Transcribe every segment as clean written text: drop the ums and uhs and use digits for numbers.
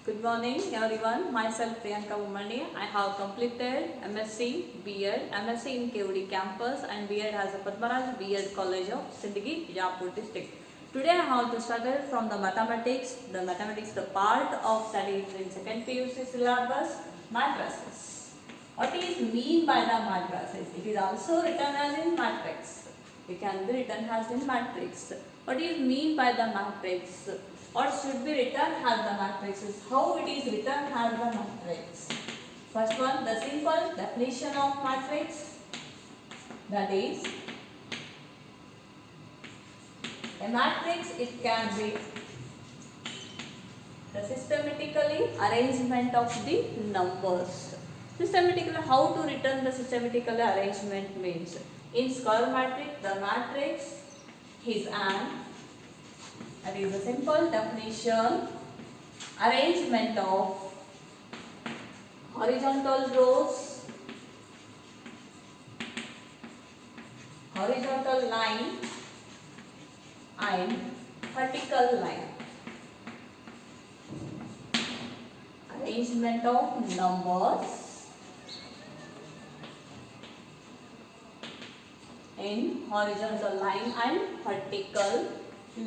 Good morning everyone. Myself priyanlabammanni. I have completed MSc B.Ed, MSc in KUD campus and B.Ed as a Padmaraj B.Ed College of Sindigi, Bijapur district. Today I have to start from the mathematics. The part of study in second PUC syllabus, matrices. What is mean by the matrices? It is also written as in matrix. It can be written as in matrix. What is mean by the matrix? What should be written as the matrices? How it is written as the matrix? First one, the simple definition of matrix. That is, a matrix, it can be the systematically arrangement of the numbers. Systematically, how to written the systematically arrangement means, in square matrix, the matrix is an, that is a simple definition, arrangement of horizontal rows, horizontal line and vertical line. Arrangement of numbers in horizontal line and vertical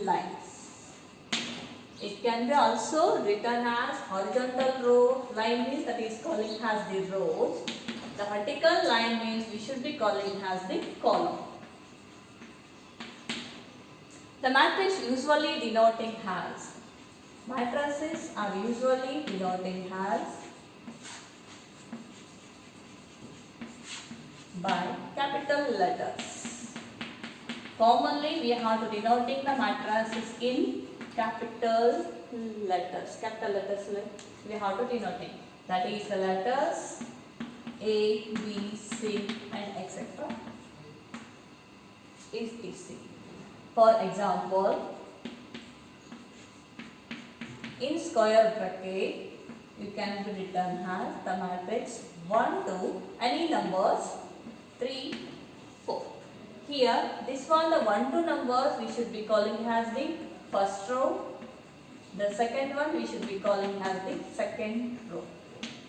lines. It can be also written as horizontal row line means that is calling as the rows. The vertical line means we should be calling as the column. The matrix usually denoting as, matrices are usually denoting as by capital letters. Commonly we have to denoting the matrices in capital letters. Capital letters we have to denoting. That is the letters A, B, C and etc. is etc. For example, in square bracket, you can be written as the matrix 1, 2, any numbers 3, 4. Here, this one, the 1, 2 numbers we should be calling as the first row. The second one we should be calling as the second row.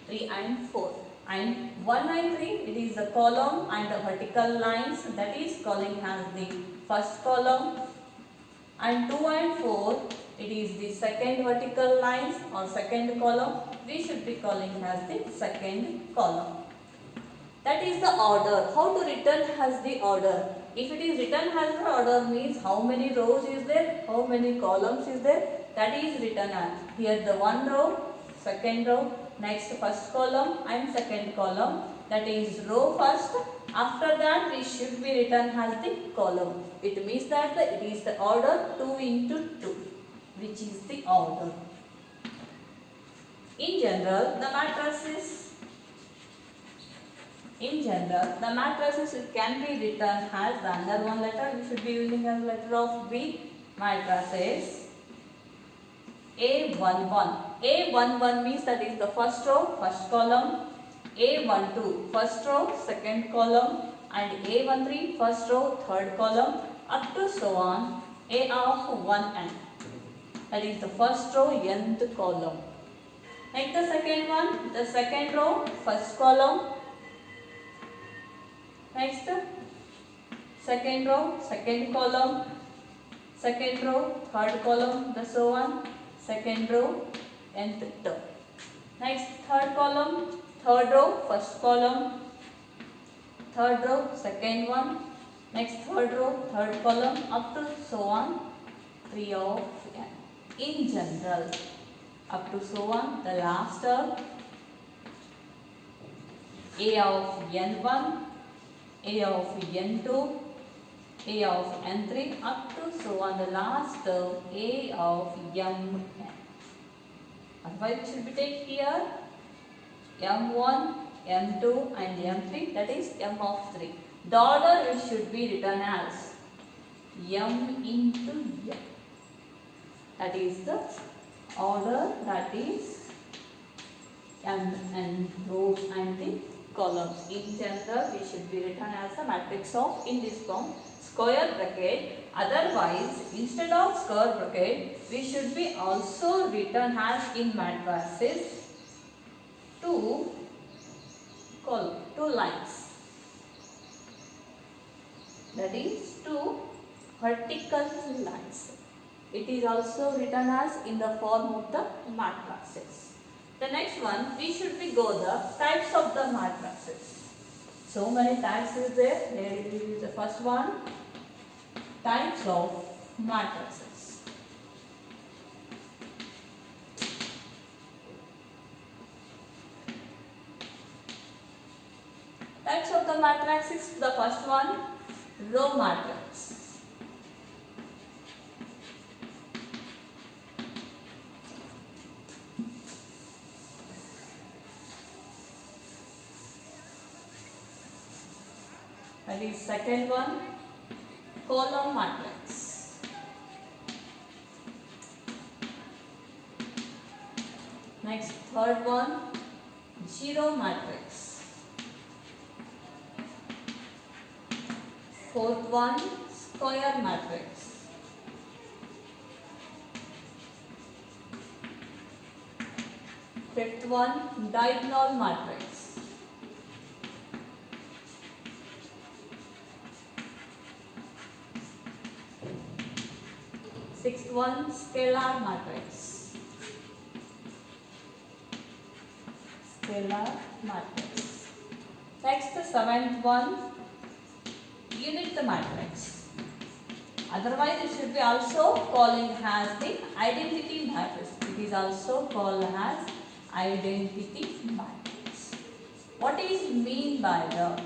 3 and 4. And 1 and 3, it is the column and the vertical lines, that is calling as the first column. And 2 and 4, it is the second vertical lines or second column. We should be calling as the second column. That is the order. How to written as the order? If it is written as the order means how many rows is there, how many columns is there, that is written as. Here the one row, second row, next first column and second column, that is row first. After that we should be written as the column. It means that it is the order 2 into 2, which is the order. In general, the matrices it can be written as the under one letter. We should be using as letter of B. Matrices A11. A11 means that is the first row, first column. A12, first row, second column. And A13, first row, third column. Up to so on. A of 1n. That is the first row, nth column. Next the second one, the second row, first column. Next, second row, second column, second row, third column, the so on, second row, nth term. Next, third column, third row, first column, third row, second one, next third row, third column, up to so on, 3 of n. In general, up to so on, the last term, A of n1, A of n2, A of n3 up to so on the last term A of mn. Otherwise it should be taken here m1, m2 and m3, that is m of 3. The order it should be written as m into n. That is the order, that is m and rows and the columns. In general, we should be written as a matrix of in this form: square bracket. Otherwise, instead of square bracket, we should be also written as in matrices two lines. That is two vertical lines. It is also written as in the form of the matrices. The next one, we should be go the types of the matrices. So many types is there. Here is the first one. Types of matrices. Types of the matrices. The first one, row matrix. That is second one, column matrix. Next, third one, zero matrix. Fourth one, square matrix. Fifth one, diagonal matrix. Sixth one, scalar matrix. Scalar matrix. Next, the seventh one, unit matrix. Otherwise, it should be also calling as the identity matrix. It is also called as identity matrix. What is mean by the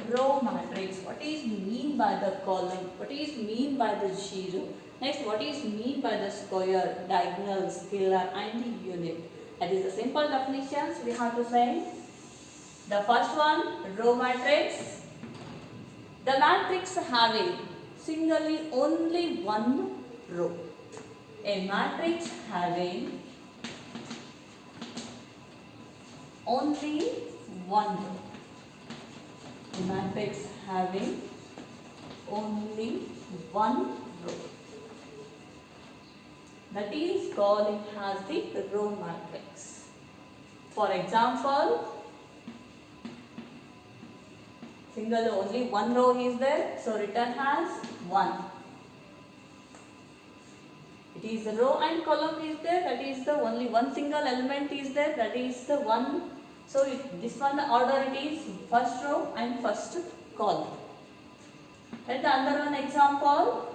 row matrix? What is mean by the column? What is mean by the zero? Next, what is mean by the square, diagonal, scalar and the unit? That is the simple definitions we have to say. The first one, row matrix. The matrix having singly only one row. A matrix having only one row. A matrix having only one row. That is called as the row matrix. For example, single only one row is there, so written as 1. It is the row and column is there, that is the only one single element is there, that is the one. So this one the order it is first row and first column. Let the other one example.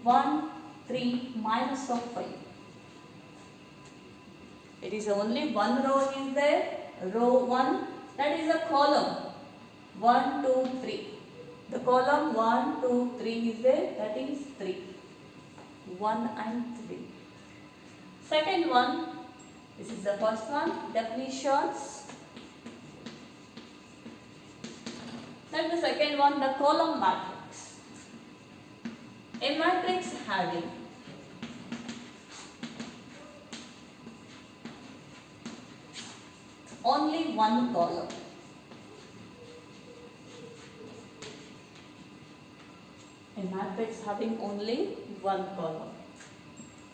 1, 3 minus of 5. It is only one row is there, row 1, that is a column 1, 2, 3. The column 1, 2, 3 is there, that is 3. 1 and 3. Second one, this is the first one, definitions. Then the second one, the column matrix. A matrix having only one column. A matrix having only one column.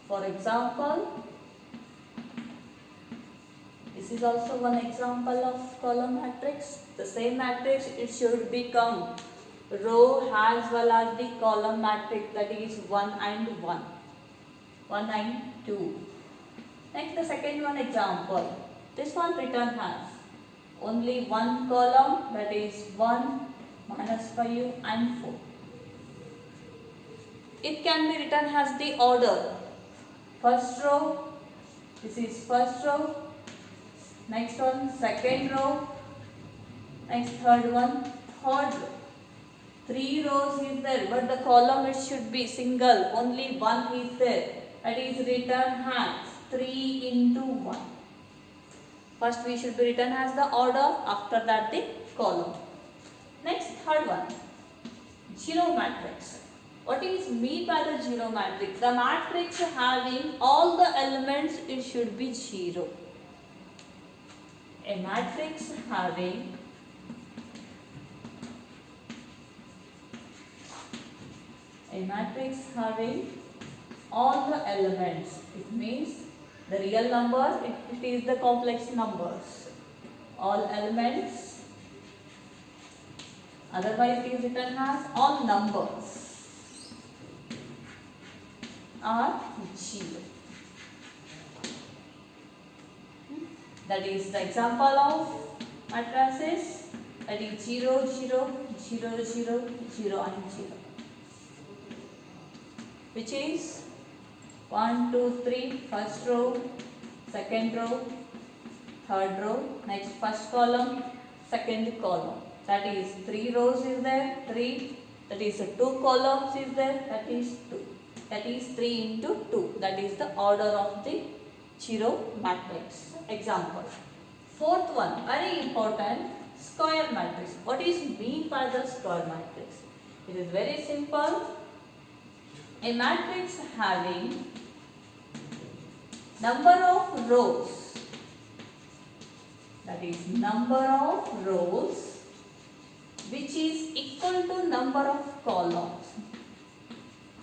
For example, this is also one example of column matrix. The same matrix, it should become row as well as the column matrix, that is 1 and 1. 1 and 2. Next, the second one example. This one written as only one column, that is 1, minus 5 and 4. It can be written as the order. First row, this is first row. Next one, second row. Next, third one, third row. 3 rows is there, but the column it should be single, only one is there. That is written as 3 into 1. First we should be written as the order, after that the column. Next, third one, zero matrix. What is mean by the zero matrix? The matrix having all the elements, it should be 0. A matrix having A matrix having all the elements. It means the real numbers, it is the complex numbers. All elements, otherwise it is written as all numbers are 0. That is the example of matrices. That is 0, 0, 0, 0, 0 and 0. Which is 1, 2, 3, first row, second row, third row, next first column, second column. That is 3 rows is there, 3. That is 2 columns is there, that is 2. That is 3 into 2. That is the order of the 0 matrix. Example. Fourth one, very important, square matrix. What is mean by the square matrix? It is very simple. A matrix having number of rows, that is number of rows, which is equal to number of columns,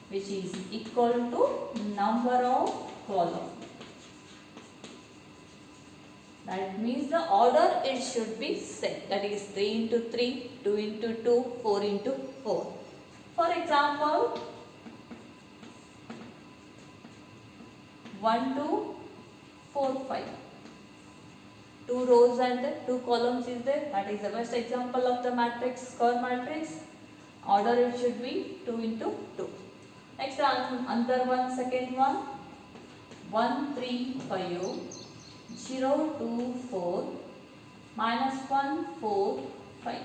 which is equal to number of columns. That means the order it should be set. That is 3 into 3, 2 into 2, 4 into 4. For example, 1, 2, 4, 5. 2 rows and 2 columns is there. That is the best example of the matrix, square matrix. Order it should be 2 into 2. Next another one, second one. 1, 3, 5, 0, 2, 4, minus 1, 4, 5.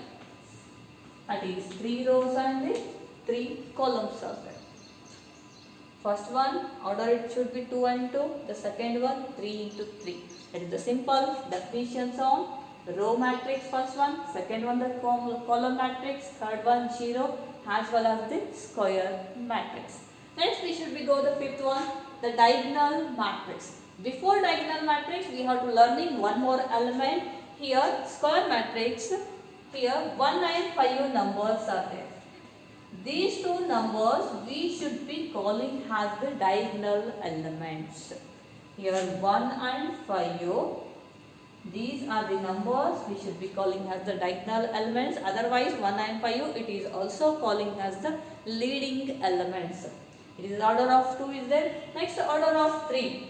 That is 3 rows and 3 columns are there. First one, order it should be 2 and 2. The second one, 3 into 3. That is the simple definitions on the row matrix. First one, second one the column matrix, third one 0, as well as the square matrix. Next we should go the fifth one, the diagonal matrix. Before diagonal matrix, we have to learning one more element. Here square matrix, here 1 and 5 numbers are there. These two numbers we should be calling as the diagonal elements. Here 1 and 5, these are the numbers we should be calling as the diagonal elements. Otherwise 1 and 5 it is also calling as the leading elements. It is order of 2 is there. Next order of 3.